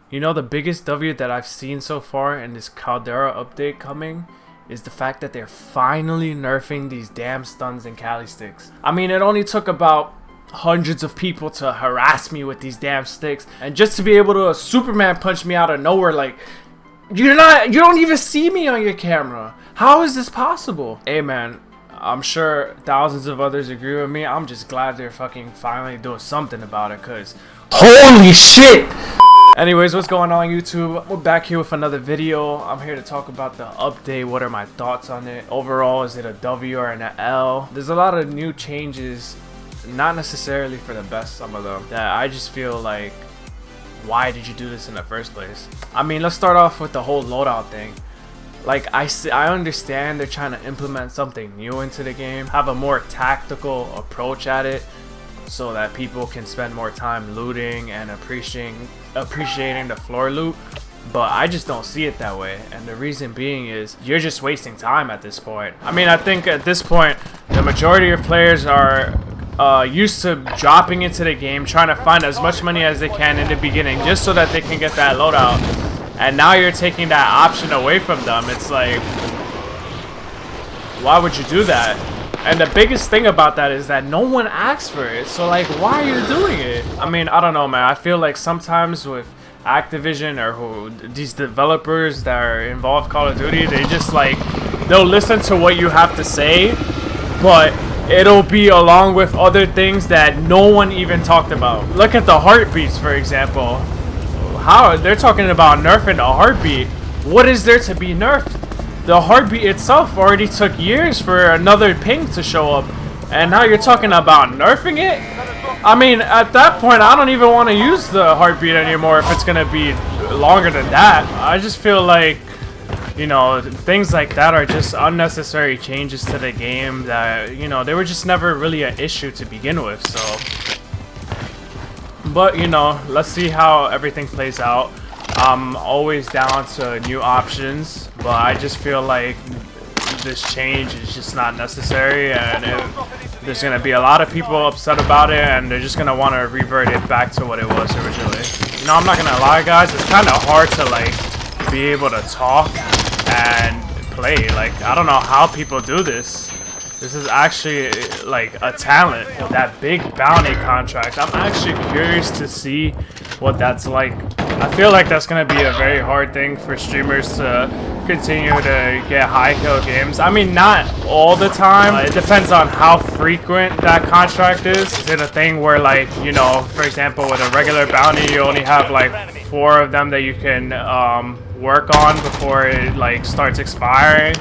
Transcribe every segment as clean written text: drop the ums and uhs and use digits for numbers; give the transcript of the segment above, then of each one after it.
You know, the biggest W that I've seen so far in this Caldera update coming is the fact that they're finally nerfing these damn stuns and Cali sticks. I mean, it only took about hundreds of people to harass me with these damn sticks, and just to be able to Superman punch me out of nowhere, like, you don't even see me on your camera. How is this possible? Hey man, I'm sure thousands of others agree with me. I'm just glad they're fucking finally doing something about it, cause holy shit! Anyways, what's going on YouTube? We're back here with another video. I'm here to talk about the update. What are my thoughts on it? Overall, is it a W or an L? There's a lot of new changes, not necessarily for the best, some of them, that I just feel like, why did you do this in the first place? I mean, let's start off with the whole loadout thing. Like, I understand they're trying to implement something new into the game, have a more tactical approach at it, so that people can spend more time looting and appreciating the floor loot. But I just don't see it that way, and the reason being is you're just wasting time at this point. I mean, I think at this point the majority of players are used to dropping into the game, trying to find as much money as they can in the beginning just so that they can get that loadout, and now you're taking that option away from them. It's like, why would you do that? And the biggest thing about that is that no one asks for it, so like, why are you doing it? I mean, I don't know, man. I feel like sometimes with Activision or these developers that are involved in Call of Duty, they just like, they'll listen to what you have to say, but it'll be along with other things that no one even talked about. Look at the heartbeats, for example. How they're talking about nerfing the heartbeat. What is there to be nerfed? The heartbeat itself already took years for another ping to show up, and now you're talking about nerfing it? I mean, at that point, I don't even want to use the heartbeat anymore if it's gonna be longer than that. I just feel like, you know, things like that are just unnecessary changes to the game that, you know, they were just never really an issue to begin with. So, but you know, let's see how everything plays out. I'm always down to new options, but I just feel like this change is just not necessary, and there's gonna be a lot of people upset about it, and they're just gonna want to revert it back to what it was originally. You know, I'm not gonna lie, guys, it's kind of hard to like be able to talk and play. Like, I don't know how people do this. This is actually like a talent. That big bounty contract, I'm actually curious to see what that's like. I feel like that's gonna be a very hard thing for streamers to continue to get high kill games. I mean, not all the time. It depends on how frequent that contract is. Is it a thing where, like, you know, for example, with a regular bounty, you only have like 4 of them that you can work on before it like starts expiring?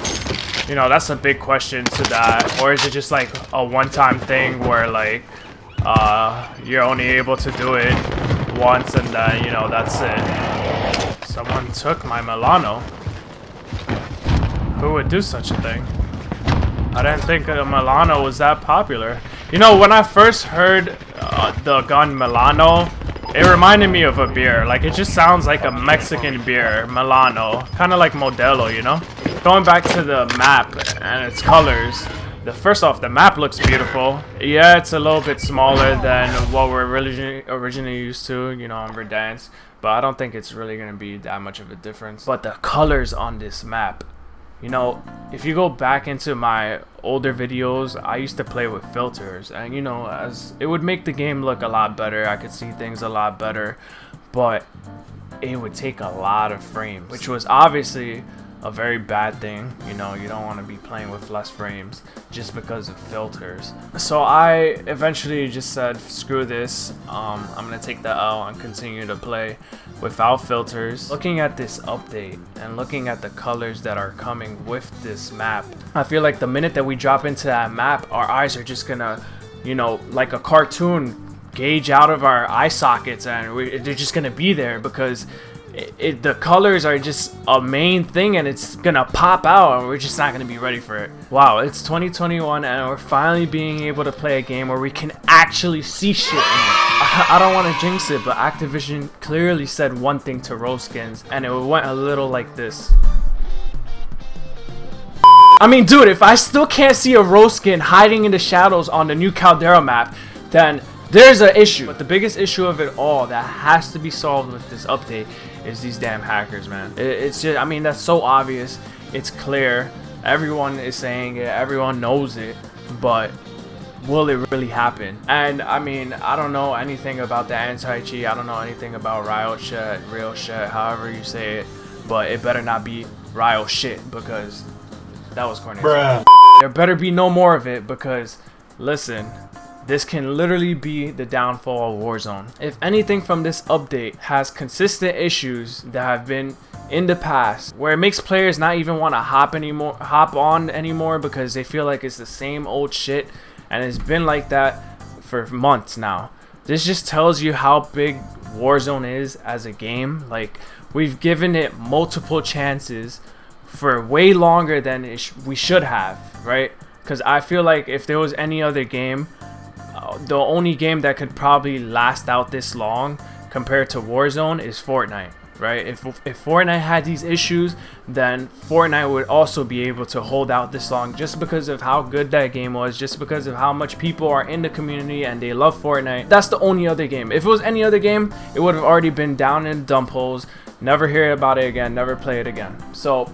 You know, that's a big question to that. Or is it just like a one-time thing where like you're only able to do it once, and then, you know, that's it? Someone took my Milano. Who would do such a thing? I didn't think a Milano was that popular. You know, when I first heard the gun Milano, it reminded me of a beer. Like, it just sounds like a Mexican beer, Milano. Kind of like Modelo, you know? Going back to the map and its colors. First off, the map looks beautiful. Yeah, it's a little bit smaller than what we're originally used to, you know, on Verdansk. But I don't think it's really going to be that much of a difference. But the colors on this map, you know, if you go back into my older videos, I used to play with filters, and you know, as it would make the game look a lot better. I could see things a lot better, but it would take a lot of frames, which was obviously a very bad thing. You know, you don't want to be playing with less frames just because of filters. So I eventually just said, screw this, I'm gonna take the L and continue to play without filters. Looking at this update and looking at the colors that are coming with this map, I feel like the minute that we drop into that map, our eyes are just gonna, you know, like a cartoon, gauge out of our eye sockets, and they're just gonna be there because the colors are just a main thing, and it's gonna pop out, and we're just not gonna be ready for it. Wow, it's 2021, and we're finally being able to play a game where we can actually see shit in it. I don't want to jinx it, but Activision clearly said one thing to rose skins, and it went a little like this. I mean, dude, if I still can't see a rose skin hiding in the shadows on the new Caldera map, then There's an issue, but the biggest issue of it all that has to be solved with this update is these damn hackers, man. It's just, I mean, that's so obvious. It's clear. Everyone is saying it. Everyone knows it. But will it really happen? And I mean, I don't know anything about the anti-cheat. I don't know anything about Riot shit, real shit, however you say it. But it better not be Riot shit, because that was corny. Bruh. There better be no more of it, because listen, this can literally be the downfall of Warzone. If anything from this update has consistent issues that have been in the past, where it makes players not even want to hop on anymore because they feel like it's the same old shit, and it's been like that for months now. This just tells you how big Warzone is as a game. Like, we've given it multiple chances for way longer than we should have, right? Because I feel like if there was any other game, the only game that could probably last out this long compared to Warzone is Fortnite, right? If Fortnite had these issues, then Fortnite would also be able to hold out this long, just because of how good that game was, just because of how much people are in the community and they love Fortnite. That's the only other game. If it was any other game, it would have already been down in dump holes, never hear about it again, never play it again. So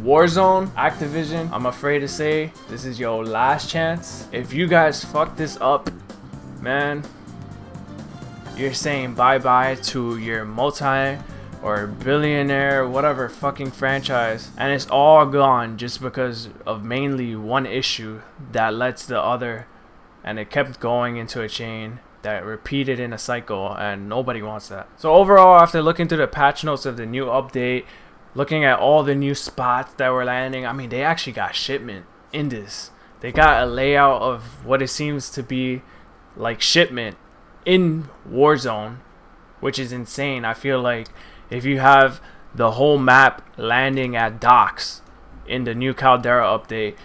Warzone, Activision, I'm afraid to say this is your last chance. If you guys fuck this up, man, you're saying bye-bye to your multi or billionaire, whatever fucking franchise, and it's all gone just because of mainly one issue that led to the other, and it kept going into a chain that repeated in a cycle, and nobody wants that. So overall, after looking through the patch notes of the new update, looking at all the new spots that were landing, I mean, they actually got shipment in this. They got a layout of what it seems to be like shipment in Warzone, which is insane. I feel like if you have the whole map landing at docks in the new Caldera update,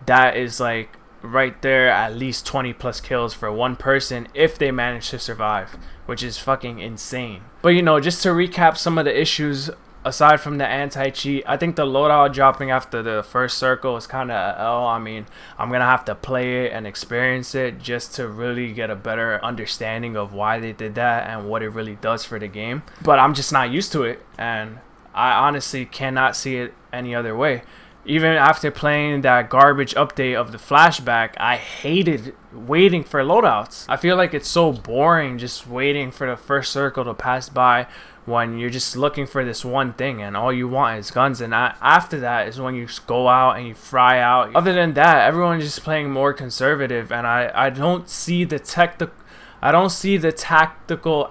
that is like right there at least 20 plus kills for one person if they manage to survive, which is fucking insane. But you know, just to recap some of the issues aside from the anti-cheat, I think the loadout dropping after the first circle is kind of L. I mean, I'm going to have to play it and experience it just to really get a better understanding of why they did that and what it really does for the game. But I'm just not used to it, and I honestly cannot see it any other way. Even after playing that garbage update of the flashback, I hated waiting for loadouts. I feel like it's so boring just waiting for the first circle to pass by when you're just looking for this one thing and all you want is guns, and after that is when you go out and you fry out. Other than that, everyone's just playing more conservative, and I don't see the tactical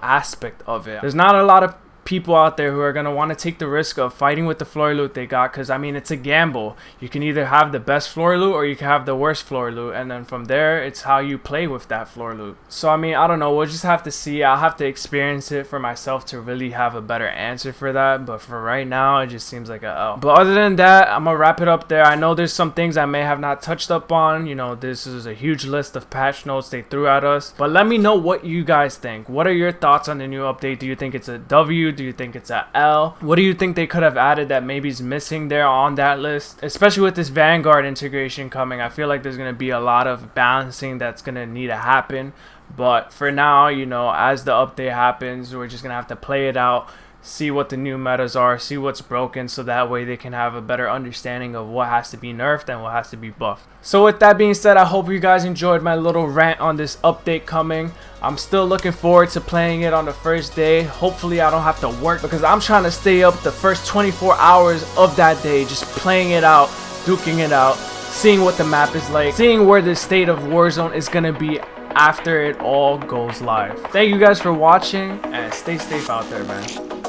aspect of it. There's not a lot of people out there who are going to want to take the risk of fighting with the floor loot they got, because I mean, it's a gamble. You can either have the best floor loot or you can have the worst floor loot, and then from there it's how you play with that floor loot. So I mean, I don't know, we'll just have to see. I'll have to experience it for myself to really have a better answer for that, but for right now it just seems like a L. But other than that, I'm gonna wrap it up there. I know there's some things I may have not touched up on. You know, this is a huge list of patch notes they threw at us, but let me know what you guys think. What are your thoughts on the new update? Do you think it's a W? Do you think it's a L? What do you think they could have added that maybe is missing there on that list? Especially with this Vanguard integration coming, I feel like there's going to be a lot of balancing that's going to need to happen. But for now, you know, as the update happens, we're just going to have to play it out, see what the new metas are, see what's broken, so that way they can have a better understanding of what has to be nerfed and what has to be buffed. So with that being said, I hope you guys enjoyed my little rant on this update coming. I'm still looking forward to playing it on the first day. Hopefully I don't have to work, because I'm trying to stay up the first 24 hours of that day, just playing it out, duking it out, seeing what the map is like, seeing where the state of Warzone is going to be after it all goes live. Thank you guys for watching, and stay safe out there, man.